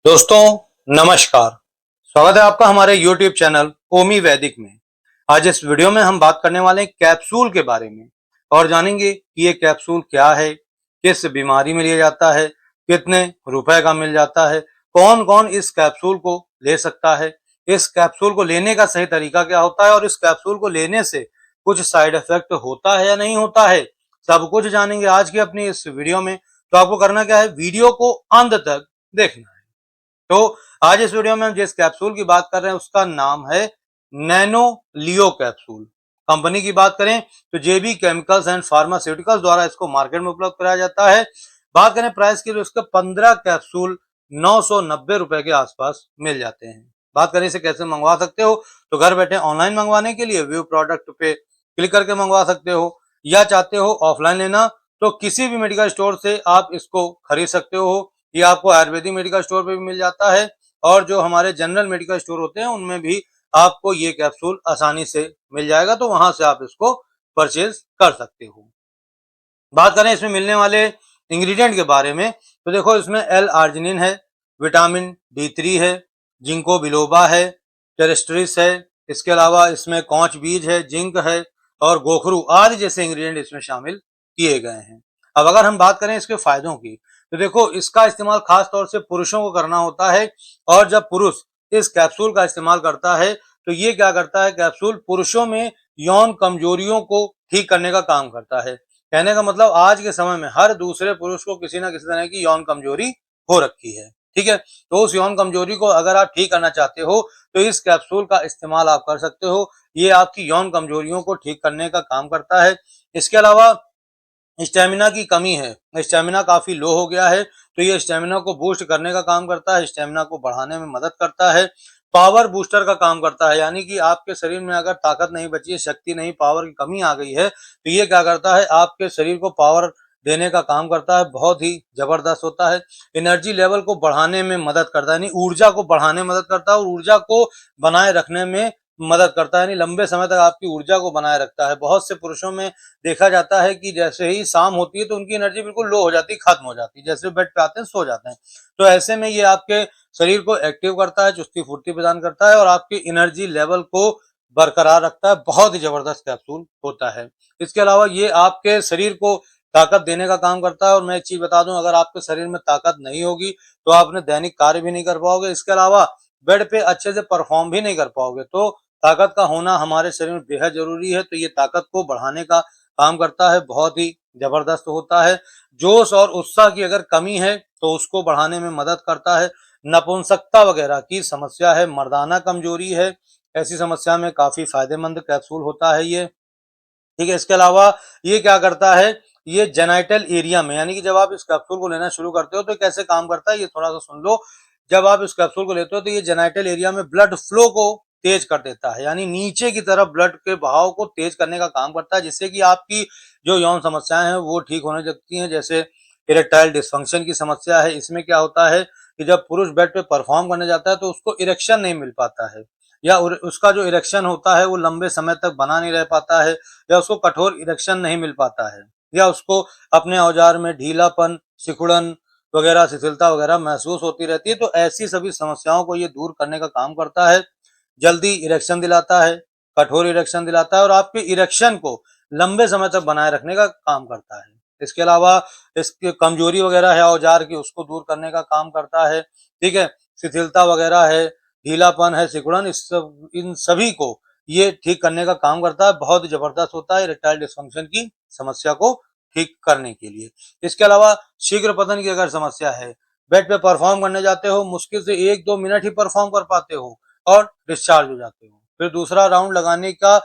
दोस्तों नमस्कार। स्वागत है आपका हमारे YouTube चैनल ओमी वैदिक में। आज इस वीडियो में हम बात करने वाले हैं कैप्सूल के बारे में और जानेंगे कि ये कैप्सूल क्या है, किस बीमारी में लिया जाता है, कितने रुपए का मिल जाता है, कौन कौन इस कैप्सूल को ले सकता है, इस कैप्सूल को लेने का सही तरीका क्या होता है और इस कैप्सूल को लेने से कुछ साइड इफेक्ट होता है या नहीं होता है, सब कुछ जानेंगे आज की अपनी इस वीडियो में। तो आपको करना क्या है, वीडियो को अंत तक देखना है। तो आज इस वीडियो में हम जिस कैप्सूल की बात कर रहे हैं उसका नाम है नैनो लियो कैप्सूल। कंपनी की बात करें तो जेबी केमिकल्स एंड फार्मास्यूटिकल्स द्वारा इसको मार्केट में उपलब्ध कराया जाता है। बात करें प्राइस की तो इसके 15 कैप्सूल 990 रुपए के आसपास मिल जाते हैं। बात करें इसे कैसे मंगवा सकते हो, तो घर बैठे ऑनलाइन मंगवाने के लिए व्यू प्रोडक्ट पे क्लिक करके मंगवा सकते हो, या चाहते हो ऑफलाइन लेना तो किसी भी मेडिकल स्टोर से आप इसको खरीद सकते हो। ये आपको आयुर्वेदिक मेडिकल स्टोर पे भी मिल जाता है और जो हमारे जनरल मेडिकल स्टोर होते हैं उनमें भी आपको ये कैप्सूल आसानी से मिल जाएगा, तो वहां से आप इसको परचेज कर सकते हो। बात करें इसमें मिलने वाले इंग्रेडिएंट के बारे में तो देखो इसमें एल आर्जिनिन है, विटामिन D3 है, जिंको बिलोबा है, टेरेस्ट्रिस है, इसके अलावा इसमें कौच बीज है, जिंक है और गोखरू आदि जैसे इंग्रेडिएंट इसमें शामिल किए गए हैं। अब अगर हम बात करें इसके फायदों की तो देखो इसका इस्तेमाल खास तौर से पुरुषों को करना होता है और जब पुरुष इस कैप्सूल का इस्तेमाल करता है तो ये क्या करता है, कैप्सूल पुरुषों में यौन कमजोरियों को ठीक करने का काम करता है। कहने का मतलब आज के समय में हर दूसरे पुरुष को किसी ना किसी तरह की यौन कमजोरी हो रखी है, ठीक है। तो उस यौन कमजोरी को अगर आप ठीक करना चाहते हो तो इस कैप्सूल का इस्तेमाल आप कर सकते हो। ये आपकी यौन कमजोरियों को ठीक करने का काम करता है। इसके अलावा स्टेमिना की कमी है, स्टेमिना काफी लो हो गया है तो ये स्टेमिना को बूस्ट करने का काम करता है, स्टेमिना को बढ़ाने में मदद करता है। पावर बूस्टर का काम करता है, यानी कि आपके शरीर में अगर ताकत नहीं बची है, शक्ति नहीं, पावर की कमी आ गई है तो ये क्या करता है, आपके शरीर को पावर देने का काम करता है। बहुत ही जबरदस्त होता है। एनर्जी लेवल को बढ़ाने में मदद करता है, यानी ऊर्जा को बढ़ाने में मदद करता है और ऊर्जा को बनाए रखने में मदद करता है, यानी लंबे समय तक आपकी ऊर्जा को बनाए रखता है। बहुत से पुरुषों में देखा जाता है कि जैसे ही शाम होती है तो उनकी एनर्जी बिल्कुल लो हो जाती है, खत्म हो जाती है, जैसे बेड पे आते हैं सो जाते हैं। तो ऐसे में ये आपके शरीर को एक्टिव करता है, चुस्ती फुर्ती प्रदान करता है और आपकी एनर्जी लेवल को बरकरार रखता है। बहुत ही जबरदस्त कैप्सूल होता है। इसके अलावा ये आपके शरीर को ताकत देने का काम करता है और मैं एक चीज बता दूं, अगर आपके शरीर में ताकत नहीं होगी तो आप अपने दैनिक कार्य भी नहीं कर पाओगे। इसके अलावा बेड पे अच्छे से परफॉर्म भी नहीं कर पाओगे। तो ताकत का होना हमारे शरीर में बेहद जरूरी है, तो ये ताकत को बढ़ाने का काम करता है, बहुत ही जबरदस्त होता है। जोश और उत्साह की अगर कमी है तो उसको बढ़ाने में मदद करता है। नपुंसकता वगैरह की समस्या है, मर्दाना कमजोरी है, ऐसी समस्या में काफी फायदेमंद कैप्सूल होता है ये, ठीक है। इसके अलावा ये क्या करता है, ये जेनाइटल एरिया में, यानी कि जब आप इस कैप्सूल को लेना शुरू करते हो तो कैसे काम करता है ये थोड़ा सा सुन लो। जब आप इस कैप्सूल को लेते हो तो ये जेनाइटल एरिया में ब्लड फ्लो को तेज कर देता है, यानी नीचे की तरफ ब्लड के बहाव को तेज करने का काम करता है, जिससे कि आपकी जो यौन समस्याएं हैं वो ठीक होने लगती हैं। जैसे इरेक्टाइल डिस्फंक्शन की समस्या है, इसमें क्या होता है कि जब पुरुष बेड पे परफॉर्म करने जाता है तो उसको इरेक्शन नहीं मिल पाता है, या उसका जो इरेक्शन होता है वो लंबे समय तक बना नहीं रह पाता है, या उसको कठोर इरेक्शन नहीं मिल पाता है, या उसको अपने औजार में ढीलापन, सिकुड़न वगैरह, शिथिलता वगैरह महसूस होती रहती है। तो ऐसी सभी समस्याओं को ये दूर करने का काम करता है। जल्दी इरेक्शन दिलाता है, कठोर इरेक्शन दिलाता है और आपके इरेक्शन को लंबे समय तक बनाए रखने का काम करता है। इसके अलावा इसकी कमजोरी वगैरह है औजार की, उसको दूर करने का काम करता है, ठीक है। शिथिलता वगैरह है, ढीलापन है, सिकुड़न, इन सभी को ये ठीक करने का काम करता है। बहुत ही जबरदस्त होता है इरेक्टाइल डिस्फंक्शन की समस्या को ठीक करने के लिए। इसके अलावा शीघ्र पतन की अगर समस्या है, बेड पे परफॉर्म करने जाते हो, मुश्किल से 1-2 मिनट ही परफॉर्म कर पाते हो और डिस्चार्ज हो जाते हो, फिर दूसरा राउंड लगाने का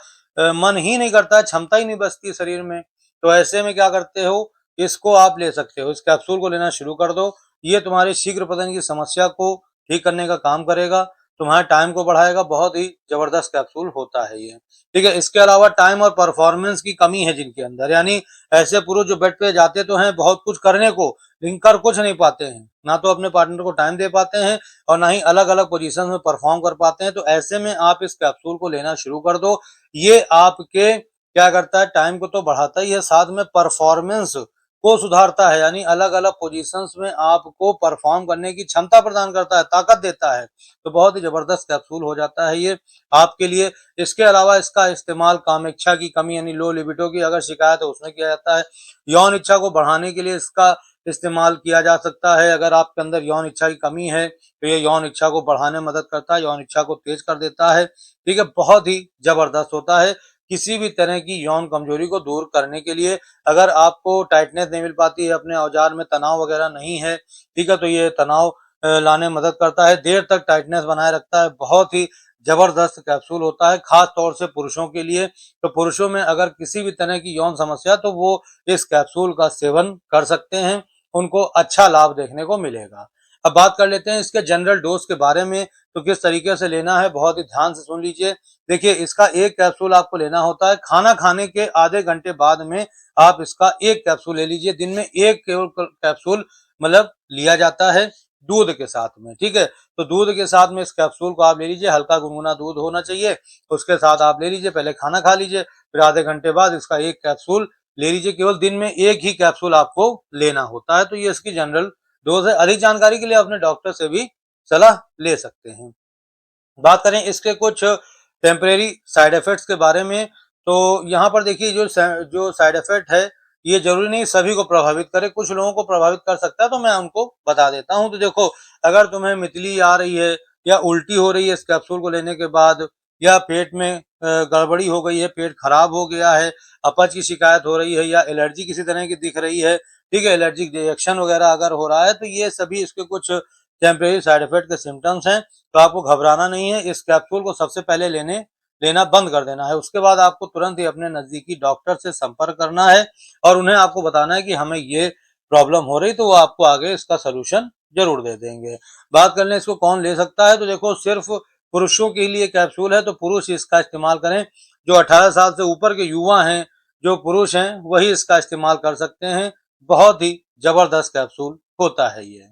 मन ही नहीं करता है, क्षमता ही नहीं बचती शरीर में, तो ऐसे में क्या करते हो, इसको आप ले सकते हो, इस कैप्सूल को लेना शुरू कर दो। ये तुम्हारी शीघ्र पतन की समस्या को ठीक करने का काम करेगा, तुम्हारे टाइम को बढ़ाएगा। बहुत ही जबरदस्त कैप्सूल होता है ये, ठीक है। इसके अलावा टाइम और परफॉर्मेंस की कमी है जिनके अंदर, यानी ऐसे पुरुष जो बेड पे जाते तो हैं बहुत कुछ करने को, लेकिन कर कुछ नहीं पाते हैं, ना तो अपने पार्टनर को टाइम दे पाते हैं और ना ही अलग अलग पोजीशन में परफॉर्म कर पाते हैं। तो ऐसे में आप इस कैप्सूल को लेना शुरू कर दो। ये आपके क्या करता है, टाइम को तो बढ़ाता ही है, साथ में परफॉर्मेंस को सुधारता है, यानी अलग-अलग पोजीशंस में आपको परफॉर्म करने की क्षमता प्रदान करता है, ताकत देता है। तो बहुत ही ज़बरदस्त कैप्सूल हो जाता है ये आपके लिए। इसके अलावा इसका इस्तेमाल कामेच्छा की कमी यानी लो लिबिडो की अगर शिकायत है उसमें किया जाता है। यौन इच्छा को बढ़ाने के लिए इसका इस्तेमाल किया जा सकता है। अगर आपके अंदर यौन इच्छा की कमी है तो ये यौन इच्छा को बढ़ाने में मदद करता है, यौन इच्छा को तेज कर देता है। ठीक है, बहुत ही ज़बरदस्त होता है किसी भी तरह की यौन कमजोरी को दूर करने के लिए। अगर आपको टाइटनेस नहीं मिल पाती है, अपने औजार में तनाव वगैरह नहीं है, ठीक है, तो ये तनाव लाने में मदद करता है, देर तक टाइटनेस बनाए रखता है। बहुत ही जबरदस्त कैप्सूल होता है, खास तौर से पुरुषों के लिए। तो पुरुषों में अगर किसी भी तरह की यौन समस्या तो वो इस कैप्सूल का सेवन कर सकते हैं, उनको अच्छा लाभ देखने को मिलेगा। अब बात कर लेते हैं इसके जनरल डोज के बारे में, तो किस तरीके से लेना है बहुत ही ध्यान से सुन लीजिए। देखिए, इसका एक कैप्सूल आपको लेना होता है खाना खाने के आधे घंटे बाद में। आप इसका एक कैप्सूल ले लीजिए, दिन में एक केवल कैप्सूल मतलब लिया जाता है दूध के साथ में। ठीक है, तो दूध के साथ में इस कैप्सूल को आप ले लीजिए, हल्का गुनगुना दूध होना चाहिए, उसके साथ आप ले लीजिए, पहले खाना खा लीजिए, फिर आधे घंटे बाद इसका एक कैप्सूल ले लीजिए। केवल दिन में एक ही कैप्सूल आपको लेना होता है। तो ये इसकी जनरल डोज है। अधिक जानकारी के लिए अपने डॉक्टर से भी सलाह ले सकते हैं। बात करें इसके कुछ टेम्परेरी साइड इफेक्ट्स के बारे में, तो यहाँ पर देखिए जो साइड इफेक्ट है ये जरूरी नहीं सभी को प्रभावित करे, कुछ लोगों को प्रभावित कर सकता है, तो मैं उनको बता देता हूँ। तो देखो, अगर तुम्हें मितली आ रही है या उल्टी हो रही है इस कैप्सूल को लेने के बाद, या पेट में गड़बड़ी हो गई है, पेट खराब हो गया है, अपच की शिकायत हो रही है, या एलर्जी किसी तरह की दिख रही है, ठीक है, एलर्जिक रिएक्शन वगैरह अगर हो रहा है, तो ये सभी इसके कुछ टेम्परेरी साइड इफेक्ट के सिम्टम्स हैं। तो आपको घबराना नहीं है, इस कैप्सूल को सबसे पहले लेना बंद कर देना है। उसके बाद आपको तुरंत ही अपने नजदीकी डॉक्टर से संपर्क करना है और उन्हें आपको बताना है कि हमें ये प्रॉब्लम हो रही, तो वो आपको आगे इसका सलूशन जरूर दे देंगे। बात कर लें इसको कौन ले सकता है, तो देखो, सिर्फ पुरुषों के लिए कैप्सूल है, तो पुरुष इसका इस्तेमाल करें। जो 18 साल से ऊपर के युवा हैं, जो पुरुष हैं, वही इसका इस्तेमाल कर सकते हैं। बहुत ही जबरदस्त कैप्सूल होता है ये।